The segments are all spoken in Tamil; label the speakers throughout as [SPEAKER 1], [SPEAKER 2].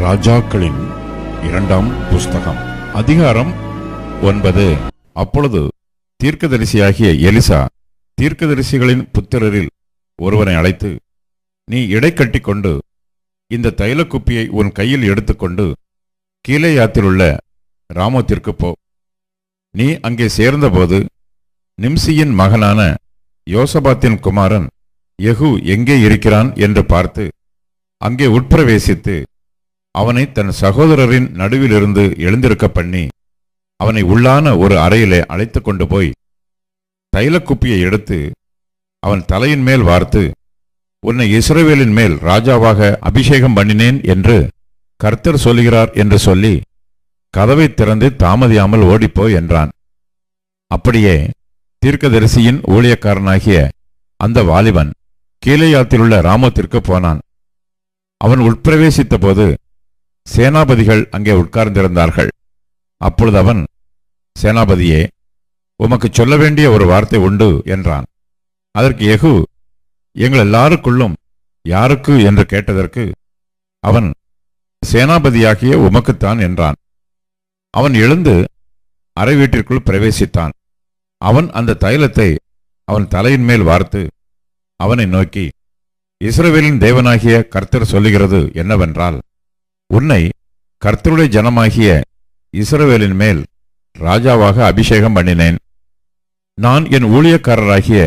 [SPEAKER 1] ராஜாக்களின் 2ஆம் புஸ்தகம் அதிகாரம் 9. அப்பொழுது தீர்க்கதரிசியாகிய எலிசா தீர்க்கதரிசிகளின் புத்திரரில் ஒருவனை அழைத்து, நீ இடை கட்டிக்கொண்டு இந்த தைலக்குப்பியை உன் கையில் எடுத்துக்கொண்டு கீலேயாத்திலுள்ள ராமோத்திற்கு போ. நீ அங்கே சேர்ந்தபோது நிம்சியின் மகனான யோசபாத்தின் குமாரன் யெகூ எங்கே இருக்கிறான் என்று பார்த்து அங்கே உட்பிரவேசித்து அவனை தன் சகோதரரின் நடுவிலிருந்து எழுந்திருக்க பண்ணி அவனை உள்ளான ஒரு அறையிலே அழைத்து கொண்டு போய் தைலக்குப்பியை எடுத்து அவன் தலையின் மேல் வார்த்து, உன்னை இஸ்ரவேலின் மேல் ராஜாவாக அபிஷேகம் பண்ணினேன் என்று கர்த்தர் சொல்லுகிறார் என்று சொல்லி கதவை திறந்து தாமதியாமல் ஓடிப்போ என்றான். அப்படியே தீர்க்கதரிசியின் ஊழியக்காரனாகிய அந்த வாலிபன் கீலேயாத்திலுள்ள ராமோத்திற்கு போனான். அவன் உட்பிரவேசித்த போது சேனாபதிகள் அங்கே உட்கார்ந்திருந்தார்கள். அப்பொழுது அவன், சேனாபதியே, உமக்கு சொல்ல வேண்டிய ஒரு வார்த்தை உண்டு என்றான். அதற்கு யெகூ, எங்கள் எல்லாருக்குள்ளும் யாருக்கு என்று கேட்டதற்கு அவன், சேனாபதியாகிய உமக்குத்தான் என்றான். அவன் எழுந்து அறை வீட்டிற்குள் பிரவேசித்தான். அவன் அந்த தைலத்தை அவன் தலையின் மேல் வார்த்து அவனை நோக்கி, இஸ்ரவேலின் தேவனாகிய கர்த்தர் சொல்லுகிறது என்னவென்றால், உன்னை கர்த்தருடைய ஜனமாகிய இஸ்ரவேலின் மேல் ராஜாவாக அபிஷேகம் பண்ணினேன். நான் என் ஊழியக்காரராகிய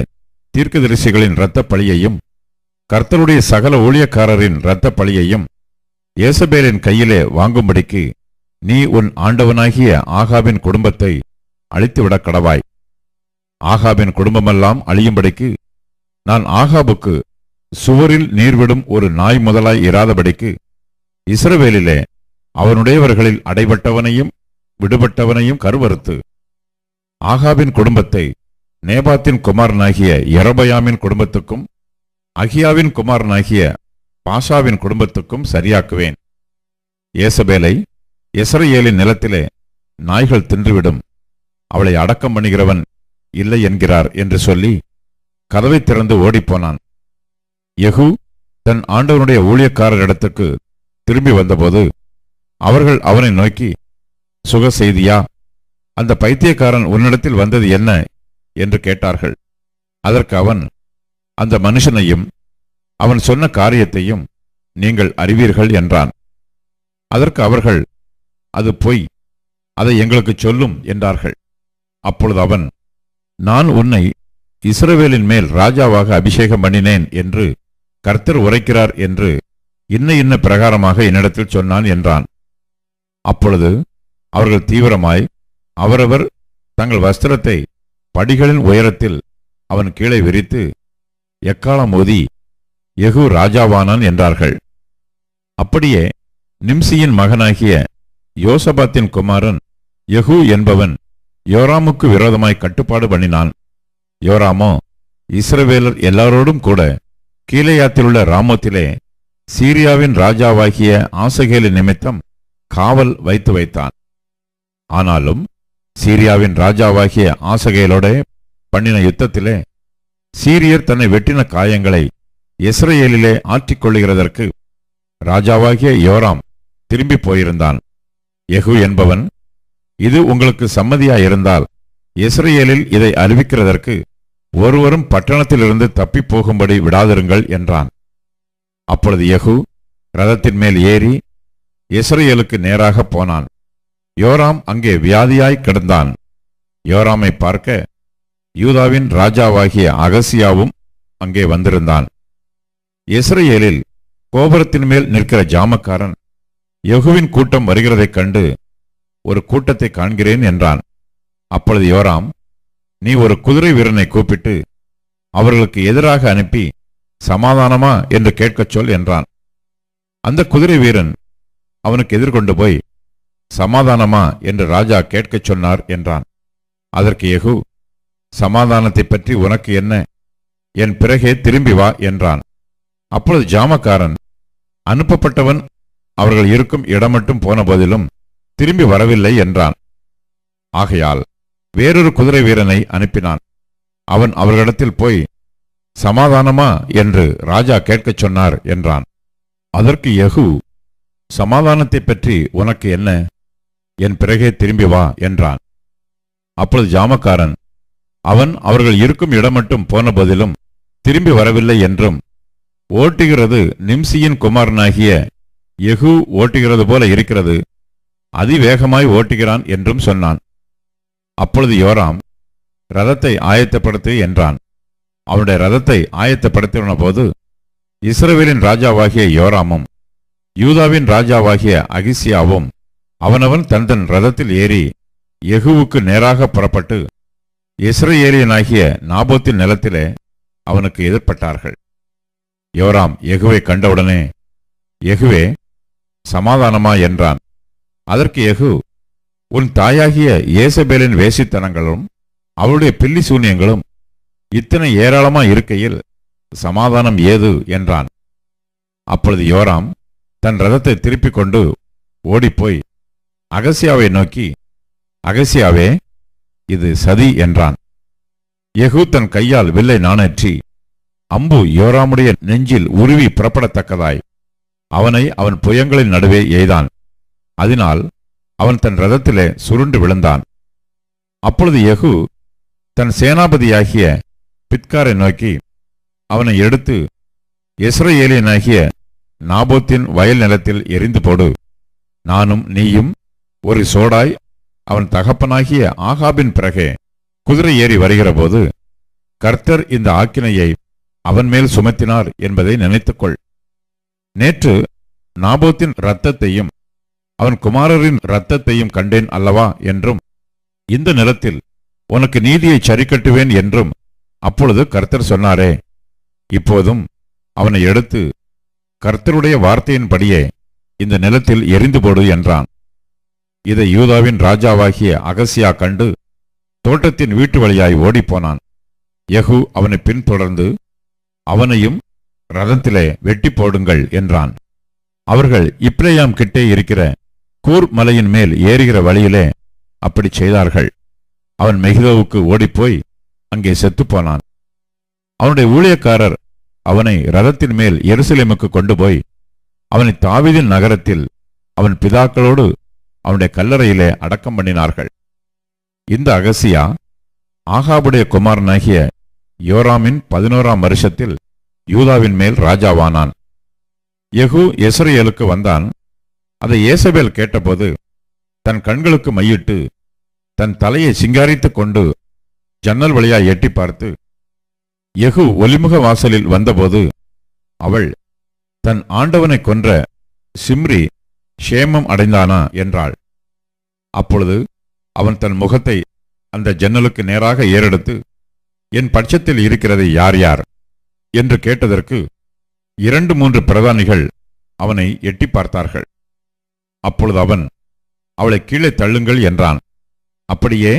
[SPEAKER 1] தீர்க்கதரிசிகளின் இரத்தப் பழியையும் கர்த்தருடைய சகல ஊழியக்காரரின் இரத்தப் பழியையும் யேசபேலின் கையிலே வாங்கும்படிக்கு நீ உன் ஆண்டவனாகிய ஆகாபின் குடும்பத்தை அழித்துவிடக் கடவாய். ஆகாபின் குடும்பமெல்லாம் அழியும்படிக்கு நான் ஆகாபுக்கு சுவரில் நீர்விடும் ஒரு நாய் முதலாய் இராதபடிக்கு இஸ்ரவேலிலே அவனுடையவர்களில் அடைபட்டவனையும் விடுபட்டவனையும் கருவறுத்து ஆகாபின் குடும்பத்தை நேபாத்தின் குமாரனாகிய யெரொபெயாமின் குடும்பத்துக்கும் அகியாவின் குமாரனாகிய பாஷாவின் குடும்பத்துக்கும் சரியாக்குவேன். யேசபேலை யெஸ்ரயேலின் நிலத்திலே நாய்கள் தின்றுவிடும், அவளை அடக்கம் பண்ணுகிறவன் இல்லை என்கிறார் என்று சொல்லி கதவை திறந்து ஓடிப்போனான். யெகூ தன் ஆண்டவனுடைய ஊழியக்காரரிடத்துக்கு திரும்பி வந்தபோது அவர்கள் அவனை நோக்கி, சுக செய்தியா? அந்த பைத்தியக்காரன் உன்னிடத்தில் வந்தது என்ன என்று கேட்டார்கள். அதற்கு அவன், அந்த மனுஷனையும் அவன் சொன்ன காரியத்தையும் நீங்கள் அறிவீர்கள் என்றான். அதற்கு அவர்கள், அது பொய், அதை எங்களுக்கு சொல்லும் என்றார்கள். அப்பொழுது அவன், நான் உன்னை இஸ்ரவேலின் மேல் ராஜாவாக அபிஷேகம் பண்ணினேன் என்று கர்த்தர் உரைக்கிறார் என்று இன்ன பிரகாரமாக என்னிடத்தில் சொன்னான் என்றான். அப்பொழுது அவர்கள் தீவிரமாய் அவரவர் தங்கள் வஸ்திரத்தை படிகளின் உயரத்தில் அவன் கீழே விரித்து எக்காலம் ஓதி யெகூ ராஜாவானான் என்றார்கள். அப்படியே நிம்சியின் மகனாகிய யோசபாத்தின் குமாரன் யெகூ என்பவன் யோராமுக்கு விரோதமாய் கட்டுப்பாடு பண்ணினான். யோராமோ இஸ்ரவேலர் எல்லாரோடும் கூட கீலேயாத்திலுள்ள ராமோத்திலே சீரியாவின் ராஜாவாகிய ஆசகேலின் நிமித்தம் காவல் வைத்தான். ஆனாலும் சீரியாவின் ராஜாவாகிய ஆசகேலோட பண்ணின யுத்தத்திலே சீரியர் தன்னை வெட்டின காயங்களை இஸ்ரயேலிலே ஆற்றிக்கொள்ளுகிறதற்கு ராஜாவாகிய யோராம் திரும்பி போயிருந்தான். யெகூ என்பவன், இது உங்களுக்கு சம்மதியாயிருந்தால் இஸ்ரயேலில் இதை அறிவிக்கிறதற்கு ஒருவரும் பட்டணத்திலிருந்து தப்பிப் போகும்படி விடாதிருங்கள் என்றான். அப்பொழுது யெகூ ரதத்தின் மேல் ஏறி இஸ்ரயேலுக்கு நேராக போனான். யோராம் அங்கே வியாதியாய் கிடந்தான். யோராமை பார்க்க யூதாவின் ராஜாவாகிய அகசியாவும் அங்கே வந்திருந்தான். இஸ்ரயேலில் கோபுரத்தின் மேல் நிற்கிற ஜாமக்காரன் யெகூவின் கூட்டம் வருகிறதைக் கண்டு, ஒரு கூட்டத்தை காண்கிறேன் என்றான். அப்பொழுது யோராம், நீ ஒரு குதிரை வீரனை கூப்பிட்டு அவர்களுக்கு எதிராக அனுப்பி சமாதானமா என்று கேட்கச் சொல் என்றான். அந்த குதிரை வீரன் அவனுக்கு எதிர்கொண்டு போய், சமாதானமா என்று ராஜா கேட்கச் சொன்னார் என்றான். அதற்கு யெகூ, சமாதானத்தை பற்றி உனக்கு என்ன? என் பிறகே திரும்பி வா என்றான். அப்பொழுது ஜாமக்காரன், அனுப்பப்பட்டவன் அவர்கள் இருக்கும் இடம் மட்டும் போன போதிலும் திரும்பி வரவில்லை என்றான். ஆகையால் வேறொரு குதிரை வீரனை அனுப்பினான். அவன் அவர்களிடத்தில் போய், சமாதானமா என்று ராஜா கேட்கச் சொன்னார் என்றான். அதற்கு யெகூ, சமாதானத்தை பற்றி உனக்கு என்ன? என் பிறகே திரும்பி வா என்றான். அப்பொழுது ஜாமக்காரன், அவன் அவர்கள் இருக்கும் இடம் மட்டும் போன போதிலும் திரும்பி வரவில்லை என்றும், ஓட்டுகிறது நிம்சியின் குமாரனாகிய யெகூ ஓட்டுகிறது போல இருக்கிறது, அதிவேகமாய் ஓட்டுகிறான் என்றும் சொன்னான். அப்பொழுது யோராம், ரதத்தை ஆயத்தப்படுத்து என்றான். அவனுடைய ரதத்தை ஆயத்தப்படுத்தின போது இஸ்ரவேலின் ராஜாவாகிய யோராமும் யூதாவின் ராஜாவாகிய அகிசியாவும் அவனவன் தன் தன் ரதத்தில் ஏறி யெகூவுக்கு நேராக புறப்பட்டு இஸ்ரவேலியனாகிய நாபோத்தின் நிலத்திலே அவனுக்கு எதிர்ப்பட்டார்கள். யோராம் யெகூவை கண்டவுடனே, யெகூவே, சமாதானமா என்றான். அதற்கு யெகூ, உன் தாயாகிய ஏசபேலின் வேசித்தனங்களும் அவளுடைய பில்லி சூன்யங்களும் இத்தனை ஏராளமாய் இருக்கையில் சமாதானம் ஏது என்றான். அப்பொழுது யோராம் தன் ரதத்தை திருப்பிக் கொண்டு ஓடிப்போய் அகசியாவை நோக்கி, அகசியாவே, இது சதி என்றான். யெகூ தன் கையால் வில்லை நாணேற்றி அம்பு யோராமுடைய நெஞ்சில் உருவி புறப்படத்தக்கதாய் அவனை அவன் புயங்களின் நடுவே எய்தான். அதனால் அவன் தன் ரதத்திலே சுருண்டு விழுந்தான். அப்பொழுது யெகூ தன் சேனாபதியாகிய பித்காரை நோக்கி, அவனை எடுத்து இஸ்ரவேலியனாகிய நாபோத்தின் வயல் நிலத்தில் எரிந்து போடு. நானும் நீயும் ஒரு சோடாய் அவன் தகப்பனாகிய ஆகாபின் பிறகே குதிரை ஏறி வருகிறபோது கர்த்தர் இந்த ஆக்கினையை அவன் மேல் சுமத்தினார் என்பதை நினைத்துக்கொள். நேற்று நாபோத்தின் இரத்தத்தையும் அவன் குமாரரின் இரத்தத்தையும் கண்டேன் அல்லவா என்றும், இந்த நிலத்தில் உனக்கு நீதியை சரிக்கட்டுவேன் என்றும் அப்பொழுது கர்த்தர் சொன்னாரே. இப்போதும் அவனை எடுத்து கர்த்தருடைய வார்த்தையின்படியே இந்த நிலத்தில் எரிந்து போடு என்றான். இதை யூதாவின் ராஜாவாகிய அகசியா கண்டு தோட்டத்தின் வீட்டு வழியாய் ஓடிப்போனான். யெகூ அவனை பின்தொடர்ந்து, அவனையும் ரதத்திலே வெட்டி போடுங்கள் என்றான். அவர்கள் இப்ரேயாம் கிட்டே இருக்கிற கூர் மலையின் மேல் ஏறுகிற வழியிலே அப்படி செய்தார்கள். அவன் மெகிதோவுக்கு ஓடிப்போய் அங்கே செத்துப்போனான். அவனுடைய ஊழியக்காரர் அவனை ரதத்தின் மேல் எருசலேமுக்கு கொண்டு போய் அவனை தாவீதின் நகரத்தில் அவன் பிதாக்களோடு அவனுடைய கல்லறையிலே அடக்கம் பண்ணினார்கள். இந்த அகசியா ஆகாபுடைய குமாரனாகிய யோராமின் 11ஆம் வருஷத்தில் யூதாவின் மேல் ராஜாவானான். யெகூ யெஸ்ரயேலுக்கு வந்தான். அதை ஏசபேல் கேட்டபோது தன் கண்களுக்கு மையிட்டு தன் தலையை சிங்காரித்துக் கொண்டு ஜன்னல் வழியாய் எட்டி பார்த்து, யெகூ ஒலிமுக வாசலில் வந்தபோது அவள், தன் ஆண்டவனை கொன்ற சிம்ரி சேமம் அடைந்தானா என்றாள். அப்பொழுது அவன் தன் முகத்தை அந்த ஜன்னலுக்கு நேராக ஏறெடுத்து, என் பட்சத்தில் இருக்கிறது யார் யார் என்று கேட்டதற்கு 2-3 பிரதானிகள் அவனை எட்டி பார்த்தார்கள். அப்பொழுது அவன், அவளை கீழே தள்ளுங்கள் என்றான். அப்படியே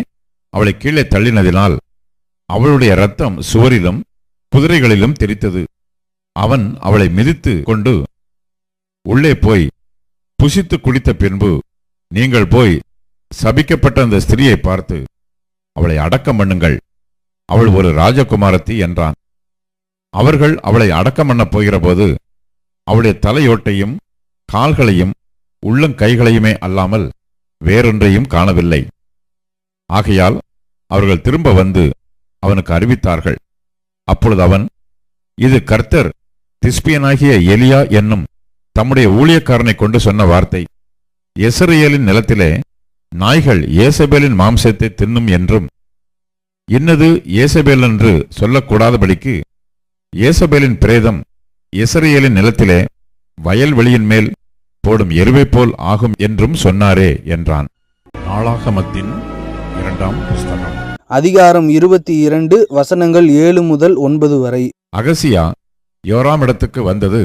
[SPEAKER 1] அவளை கீழே தள்ளினதினால் அவளுடைய இரத்தம் சுவரிலும் குதிரைகளிலும் தெரித்தது. அவன் அவளை மிதித்து கொண்டு உள்ளே போய் புசித்து குடித்த பின்பு, நீங்கள் போய் சபிக்கப்பட்ட அந்த ஸ்திரியை பார்த்து அவளை அடக்கம் பண்ணுங்கள், அவள் ஒரு ராஜகுமாரத்தி என்றான். அவர்கள் அவளை அடக்கம் பண்ணப் போகிறபோது அவளுடைய தலையோட்டையும் கால்களையும் உள்ளங்கைகளையுமே அல்லாமல் வேறொன்றையும் காணவில்லை. ஆகையால் அவர்கள் திரும்ப வந்து அவனுக்கு அறிவித்தார்கள். அப்பொழுது அவன், இது கர்த்தர் திஸ்பியனாகிய எலியா என்னும் தம்முடைய ஊழியக்காரனை கொண்டு சொன்ன வார்த்தை, யெஸ்ரயேலின் நிலத்திலே நாய்கள் ஏசபேலின் மாம்சத்தை தின்னும் என்றும், இன்னது ஏசபேல் என்று சொல்லக்கூடாதபடிக்கு ஏசபேலின் பிரேதம் யெஸ்ரயேலின் நிலத்திலே வயல்வெளியின் மேல் போடும் எருவைப் போல் ஆகும் என்றும் சொன்னாரே என்றான். நாளாகமத்தின் 2ஆம் புஸ்தகம்
[SPEAKER 2] அதிகாரம் 22 வசனங்கள் 7 முதல் 9 வரை.
[SPEAKER 1] அகசியா யோராமிடத்துக்கு வந்தது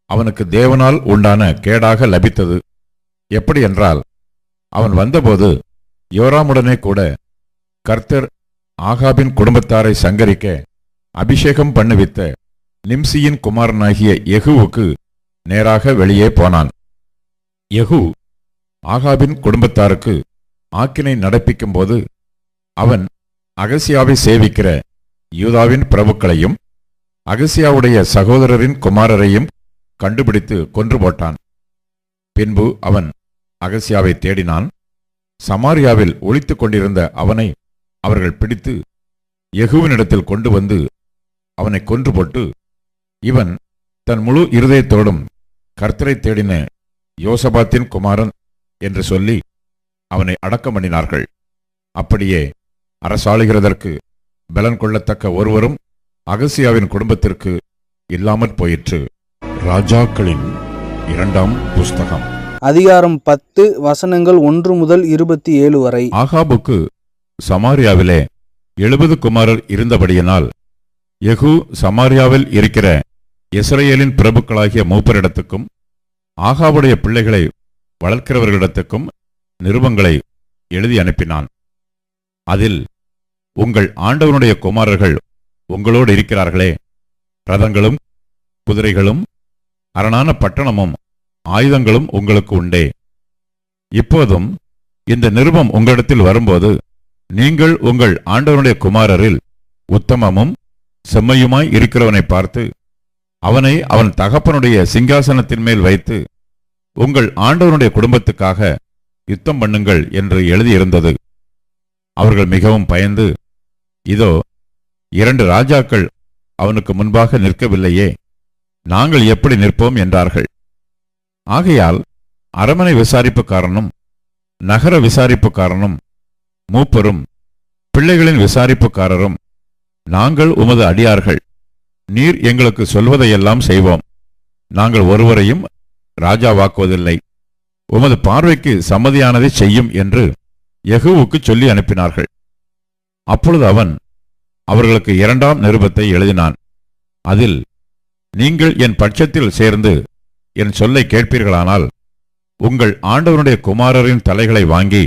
[SPEAKER 1] அவனுக்கு தேவனால் உண்டான கேடாக லபித்தது. எப்படி என்றால், அவன் வந்தபோது யோராமுடனே கூட கர்த்தர் ஆகாபின் குடும்பத்தாரை சங்கரிக்க அபிஷேகம் பண்ணுவித்த நிம்சியின் குமாரனாகிய யெகூவுக்கு நேராக வெளியே போனான். யெகூ ஆகாபின் குடும்பத்தாருக்கு ஆக்கினை நடப்பிக்கும்போது அவன் அகசியாவை சேவிக்கிற யூதாவின் பிரபுக்களையும் அகசியாவுடைய சகோதரரின் குமாரரையும் கண்டுபிடித்து கொன்று போட்டான். பின்பு அவன் அகசியாவை தேடினான். சமாரியாவில் ஒளித்துக் கொண்டிருந்த அவனை அவர்கள் பிடித்து யெகூவினிடத்தில் கொண்டு வந்து அவனை கொன்று போட்டு, இவன் தன் முழு இருதயத்தோடும் கர்த்தரை தேடின யோசபாத்தின் குமாரன் என்று சொல்லி அவனை அடக்கம் பண்ணினார்கள். அப்படியே அரசாளுகிறதற்கு பலன் கொள்ளத்தக்க ஒருவரும் அகசியாவின் குடும்பத்திற்கு இல்லாமற் போயிற்று. ராஜாக்களின் 2ஆம் புஸ்தகம்
[SPEAKER 2] அதிகாரம் 10 வசனங்கள் 1 முதல் 27 வரை.
[SPEAKER 1] ஆகாபுக்கு சமாரியாவிலே 70 குமாரர் இருந்தபடியினால் யெகூ சமாரியாவில் இருக்கிற இஸ்ரவேலின் பிரபுக்களாகிய மூப்பரிடத்துக்கும் ஆகாபுடைய பிள்ளைகளை வளர்க்கிறவர்களிடத்துக்கும் நிருபங்களை எழுதி அனுப்பினான். அதில், உங்கள் ஆண்டவனுடைய குமாரர்கள் உங்களோடு இருக்கிறார்களே, ரதங்களும் குதிரைகளும் அரணான பட்டணமும் ஆயுதங்களும் உங்களுக்கு உண்டே. இப்போதும் இந்த நிருபம் உங்களிடத்தில் வரும்போது நீங்கள் உங்கள் ஆண்டவனுடைய குமாரரில் உத்தமமும் செம்மையுமாய் இருக்கிறவனை பார்த்து அவனை அவன் தகப்பனுடைய சிங்காசனத்தின் மேல் வைத்து உங்கள் ஆண்டவனுடைய குடும்பத்துக்காக யுத்தம் பண்ணுங்கள் என்று எழுதியிருந்தது. அவர்கள் மிகவும் பயந்து, இதோ 2 ராஜாக்கள் அவனுக்கு முன்பாக நிற்கவில்லையே, நாங்கள் எப்படி நிற்போம் என்றார்கள். ஆகையால் அரமனை விசாரிப்புக்காரனும் நகர விசாரிப்புக்காரனும் மூப்பரும் பிள்ளைகளின் விசாரிப்புக்காரரும், நாங்கள் உமது அடியார்கள், நீர் எங்களுக்கு சொல்வதையெல்லாம் செய்வோம், நாங்கள் ஒருவரையும் ராஜாவாக்குவதில்லை, உமது பார்வைக்கு சம்மதியானதை செய்யும் என்று யெகூவுக்கு சொல்லி அனுப்பினார்கள். அப்பொழுது அவன் அவர்களுக்கு 2ஆம் நிருபத்தை எழுதினான். அதில், நீங்கள் என் பட்சத்தில் சேர்ந்து என் சொல்லை கேட்பீர்களானால் உங்கள் ஆண்டவனுடைய குமாரரின் தலைகளை வாங்கி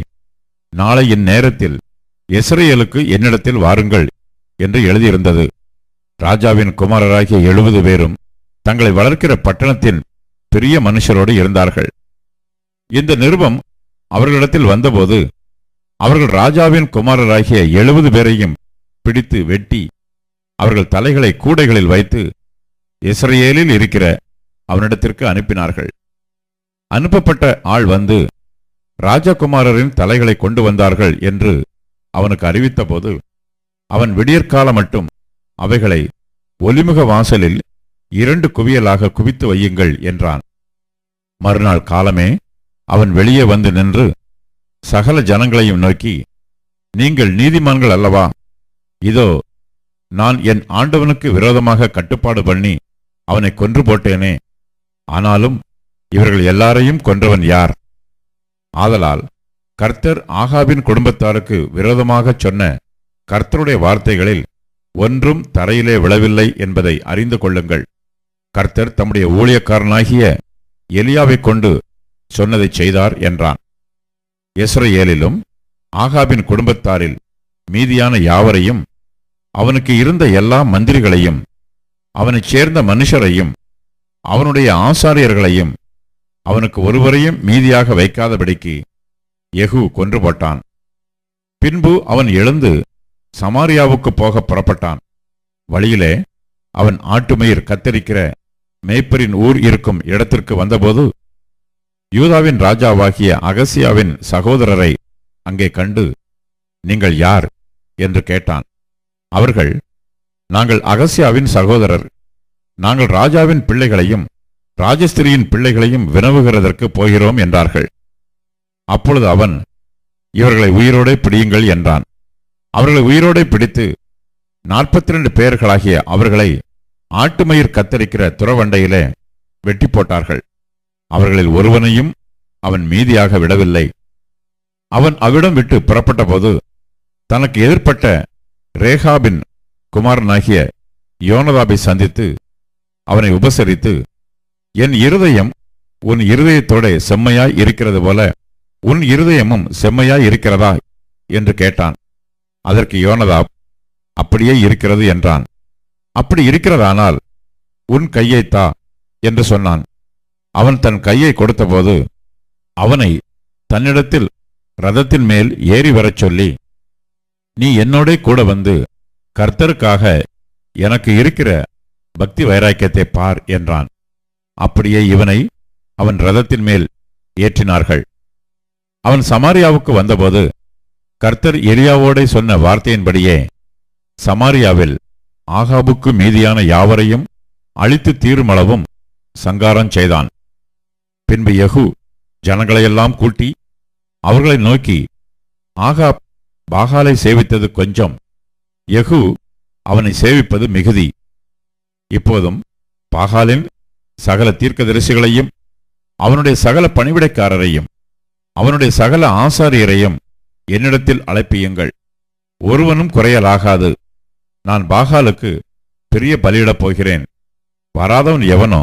[SPEAKER 1] நாளை இந்நேரத்தில் இஸ்ரவேலுக்கு என்னிடத்தில் வாருங்கள் என்று எழுதியிருந்தது. ராஜாவின் குமாரராகிய 70 பேரும் தங்களை வளர்க்கிற பட்டணத்தின் பெரிய மனுஷரோடு இருந்தார்கள். இந்த நிருபம் அவர்களிடத்தில் வந்தபோது அவர்கள் ராஜாவின் குமாரராகிய 70 பேரையும் பிடித்து வெட்டி அவர்கள் தலைகளை கூடைகளில் வைத்து இஸ்ரவேலில் இருக்கிற அவனிடத்திற்கு அனுப்பினார்கள். அனுப்பப்பட்ட ஆள் வந்து ராஜகுமாரரின் தலைகளை கொண்டு வந்தார்கள் என்று அவனுக்கு அறிவித்தபோது அவன் விடியற்கால மட்டும் அவைகளை ஒலிமுக வாசலில் 2 குவியலாக குவித்து வையுங்கள் என்றான். மறுநாள் காலமே அவன் வெளியே வந்து நின்று சகல ஜனங்களையும் நோக்கி, நீங்கள் நீதிமான்கள் அல்லவா? இதோ, நான் என் ஆண்டவனுக்கு விரோதமாக கட்டுப்பாடு பண்ணி அவனை கொன்று போட்டேனே, ஆனாலும் இவர்கள் எல்லாரையும் கொன்றவன் யார்? ஆதலால் கர்த்தர் ஆகாபின் குடும்பத்தாருக்கு விரோதமாகச் சொன்ன கர்த்தருடைய வார்த்தைகளில் ஒன்றும் தரையிலே விழவில்லை என்பதை அறிந்து கொள்ளுங்கள். கர்த்தர் தம்முடைய ஊழியக்காரனாகிய எலியாவைக் கொண்டு சொன்னதைச் செய்தார் என்றான். இஸ்ரவேலிலும் ஆகாபின் குடும்பத்தாரில் மீதியான யாவரையும், அவனுக்கு இருந்த எல்லா மந்திரிகளையும், அவனைச் சேர்ந்த மனுஷரையும், அவனுடைய ஆசாரியர்களையும், அவனுக்கு ஒருவரையும் மீதியாக வைக்காதபடிக்கு யெகூ கொன்று போட்டான். பின்பு அவன் எழுந்து சமாரியாவுக்கு போக புறப்பட்டான். வழியிலே அவன் ஆட்டுமயிர் கத்தரிக்கிற மேய்ப்பரின் ஊர் இருக்கும் இடத்திற்கு வந்தபோது யூதாவின் ராஜாவாகிய அகசியாவின் சகோதரரை அங்கே கண்டு, நீங்கள் யார் என்று கேட்டான். அவர்கள், நாங்கள் அகசியாவின் சகோதரர், நாங்கள் ராஜாவின் பிள்ளைகளையும் ராஜஸ்திரியின் பிள்ளைகளையும் வினவுகிறதற்கு போகிறோம் என்றார்கள். அப்பொழுது அவன், இவர்களை உயிரோடே பிடியுங்கள் என்றான். அவர்களை உயிரோடே பிடித்து 42 பேர்களாகிய அவர்களை ஆட்டுமயிர் கத்தரிக்கிற துறவண்டையிலே வெட்டி போட்டார்கள். அவர்களில் ஒருவனையும் அவன் மீதியாக விடவில்லை. அவன் அவ்விடம் விட்டு புறப்பட்டபோது தனக்கு எதிர்ப்பட்ட ரேகாபின் குமாரனாகிய யோனதாபை சந்தித்து அவனை உபசரித்து, என் இருதயம் உன் இருதயத்தோட செம்மையாய் இருக்கிறது போல உன் இருதயமும் செம்மையாய் இருக்கிறதா என்று கேட்டான். அதற்கு யோனதாப், அப்படியே இருக்கிறது என்றான். அப்படி இருக்கிறதானால் உன் கையை தா என்று சொன்னான். அவன் தன் கையை கொடுத்தபோது அவனை தன்னிடத்தில் ரதத்தின் மேல் ஏறி வரச் சொல்லி, நீ என்னோடே கூட வந்து கர்த்தருக்காக எனக்கு இருக்கிற பக்தி வைராக்கியத்தை பார் என்றான். அப்படியே இவனை அவன் ரதத்தின் மேல் ஏற்றினார்கள். அவன் சமாரியாவுக்கு வந்தபோது கர்த்தர் எலியாவோடே சொன்ன வார்த்தையின்படியே சமாரியாவில் ஆகாபுக்கு மீதியான யாவரையும் அழித்து தீருமளவும் சங்காரம் செய்தான். பின்பு யெகூ ஜனங்களையெல்லாம் கூட்டி அவர்களை நோக்கி, ஆகாப் பாகாலை சேவித்தது கொஞ்சம், யெகூ அவனை சேவிப்பது மிகுதி. இப்போதும் பாகாலின் சகல தீர்க்கதரிசிகளையும் அவனுடைய சகல பணிவிடைக்காரரையும் அவனுடைய சகல ஆசாரியரையும் என்னிடத்தில் அழைப்பியுங்கள், ஒருவனும் குறையலாகாது. நான் பாகாலுக்கு பெரிய பலியிடப் போகிறேன், வராதவன் எவனோ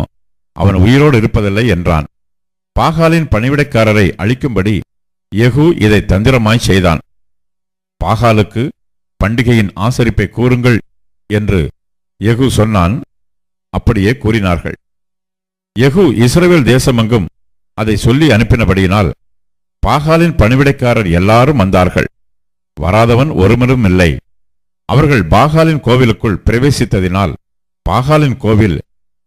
[SPEAKER 1] அவன் உயிரோடு இருப்பதில்லை என்றான். பாகாலின் பணிவிடைக்காரரை அழிக்கும்படி யெகூ இதை தந்திரமாய் செய்தான். பாகாலுக்கு பண்டிகையின் ஆசரிப்பை கூறுங்கள் என்று யெகூ சொன்னான். அப்படியே கூறினார்கள். யெகூ இஸ்ரவேல் தேசமெங்கும் அதை சொல்லி அனுப்பினபடியினால் பாகாலின் பணிவிடைக்காரர் எல்லாரும் வந்தார்கள், வராதவன் ஒருவனும் இல்லை. அவர்கள் பாகாலின் கோவிலுக்குள் பிரவேசித்ததினால் பாகாலின் கோவில்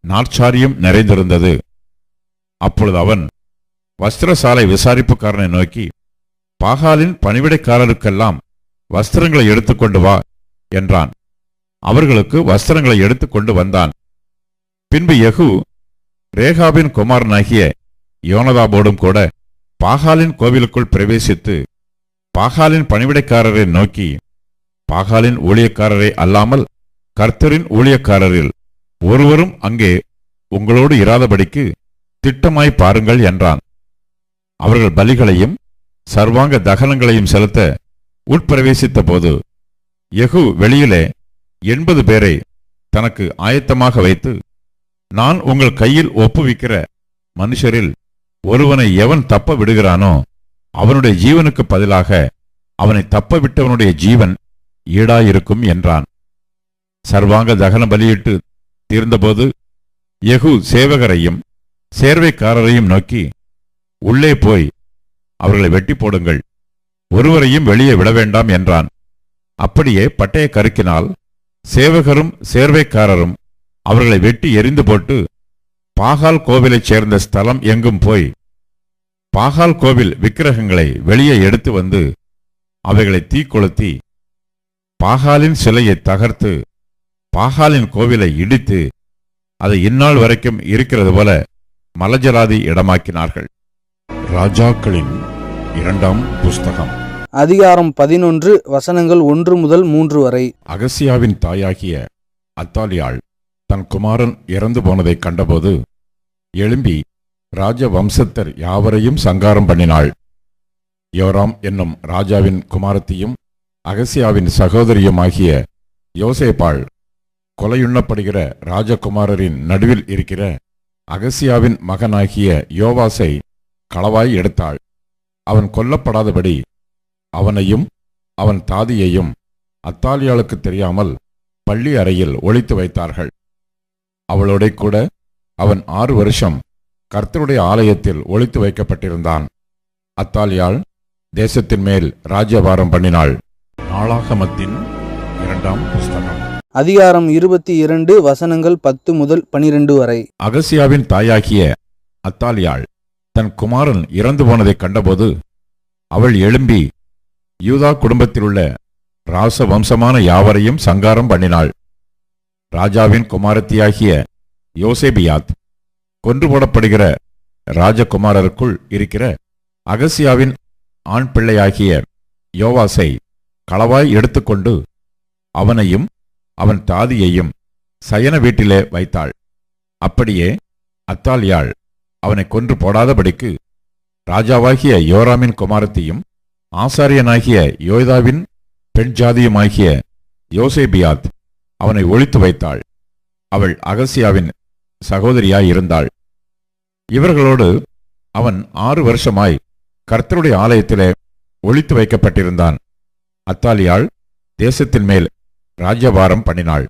[SPEAKER 1] நாற்சாரியம் நிறைந்திருந்தது. அப்பொழுது அவன் வஸ்திரசாலை விசாரிப்புக்காரனை நோக்கி, பாகாலின் பணிவிடைக்காரருக்கெல்லாம் வஸ்திரங்களை எடுத்துக்கொண்டு வா என்றான். அவர்களுக்கு வஸ்திரங்களை எடுத்துக்கொண்டு வந்தான். பின்பு யெகூ ரேகாபின் குமாரனாகிய யோனதாபோடும் கூட பாகாலின் கோவிலுக்குள் பிரவேசித்து பாகாலின் பணிவிடைக்காரரை நோக்கி, பாகாலின் ஊழியக்காரரை அல்லாமல் கர்த்தரின் ஊழியக்காரரில் ஒருவரும் அங்கே உங்களோடு இராதபடிக்கு திட்டமாய் பாருங்கள் என்றான். அவர்கள் பலிகளையும் சர்வாங்க தகனங்களையும் செலுத்த உட்பிரவேசித்த போது யெகூ வெளியிலே 80 பேரை தனக்கு ஆயத்தமாக வைத்து, நான் உங்கள் கையில் ஒப்புவிக்கிற மனுஷரில் ஒருவனை எவன் தப்ப விடுகிறானோ அவனுடைய ஜீவனுக்கு பதிலாக அவனை தப்ப விட்டவனுடைய ஜீவன் ஈடாயிருக்கும் என்றான். சர்வாங்க தகன பலியிட்டு தீர்ந்தபோது யெகூ சேவகரையும் சேர்வைக்காரரையும் நோக்கி, உள்ளே போய் அவர்களை வெட்டி போடுங்கள், ஒருவரையும் வெளியே விட வேண்டாம் என்றான். அப்படியே பட்டய கருக்கினால் சேவகரும் சேர்வைக்காரரும் அவர்களை வெட்டி எறிந்து போட்டு பாகால் கோவிலைச் சேர்ந்த ஸ்தலம் எங்கும் போய் பாகால் கோவில் விக்கிரகங்களை வெளியே எடுத்து வந்து அவைகளை தீக்கொளுத்தி பாகாலின் சிலையை தகர்த்து பாகாலின் கோவிலை இடித்து அதை இந்நாள் வரைக்கும் இருக்கிறது போல மலஜலாதி இடமாக்கினார்கள். ராஜாக்களின் 2ஆம் புஸ்தகம்
[SPEAKER 2] அதிகாரம் 11 வசனங்கள் 1 முதல் 3 வரை.
[SPEAKER 1] அகசியாவின் தாயாகிய அத்தாலியாள் தன் குமாரன் இறந்து போனதைக் கண்டபோது எழும்பி ராஜ வம்சத்தர் யாவரையும் சங்காரம் பண்ணினாள். யோராம் என்னும் ராஜாவின் குமாரத்தியும் அகசியாவின் சகோதரியுமாகிய யோசேப்பாள் கொலையுண்ணப்படுகிற ராஜகுமாரரின் நடுவில் இருக்கிற அகசியாவின் மகனாகிய யோவாசை களவாய் எடுத்தாள். அவன் கொல்லப்படாதபடி அவனையும் அவன் தாதியையும் அத்தாலியாளுக்கு தெரியாமல் பள்ளி அறையில் ஒளித்து வைத்தார்கள். அவளோட கூட அவன் 6 வருஷம் கர்த்தருடைய ஆலயத்தில் ஒளித்து வைக்கப்பட்டிருந்தான். அத்தாலியாள் தேசத்தின் மேல் ராஜ்யபாரம் பண்ணினாள். நாளாகமத்தின் 2ஆம் புஸ்தகம்
[SPEAKER 2] அதிகாரம் 22 வசனங்கள் 10 முதல் 12 வரை.
[SPEAKER 1] அகசியாவின் தாயாகிய அத்தாலியாள் தன் குமாரன் இறந்து போனதைக் கண்டபோது அவள் எழும்பி யூதா குடும்பத்திலுள்ள ராச வம்சமான யாவரையும் சங்காரம் பண்ணினாள். ராஜாவின் குமாரத்தியாகிய யோசேபியாத் கொன்று போடப்படுகிற ராஜகுமாரருக்குள் இருக்கிற அகசியாவின் ஆண் பிள்ளையாகிய யோவாசை களவாய் எடுத்துக்கொண்டு அவனையும் அவன் தாதியையும் சயன வீட்டிலே வைத்தாள். அப்படியே அத்தாலியாள் அவனை கொன்று போடாதபடிக்கு ராஜாவாகிய யோராமின் குமாரத்தியும் ஆசாரியனாகிய யோய்தாவின் பெண் ஜாதியுமாகிய யோசேபியாத் அவனை ஒளித்து வைத்தாள். அவள் அகசியாவின் சகோதரியாயிருந்தாள். இவர்களோடு அவன் 6 வருஷமாய் கர்த்தருடைய ஆலயத்திலே ஒளித்து வைக்கப்பட்டிருந்தான். அத்தாலியாள் தேசத்தின் மேல் ராஜ்யபாரம் பண்ணினாள்.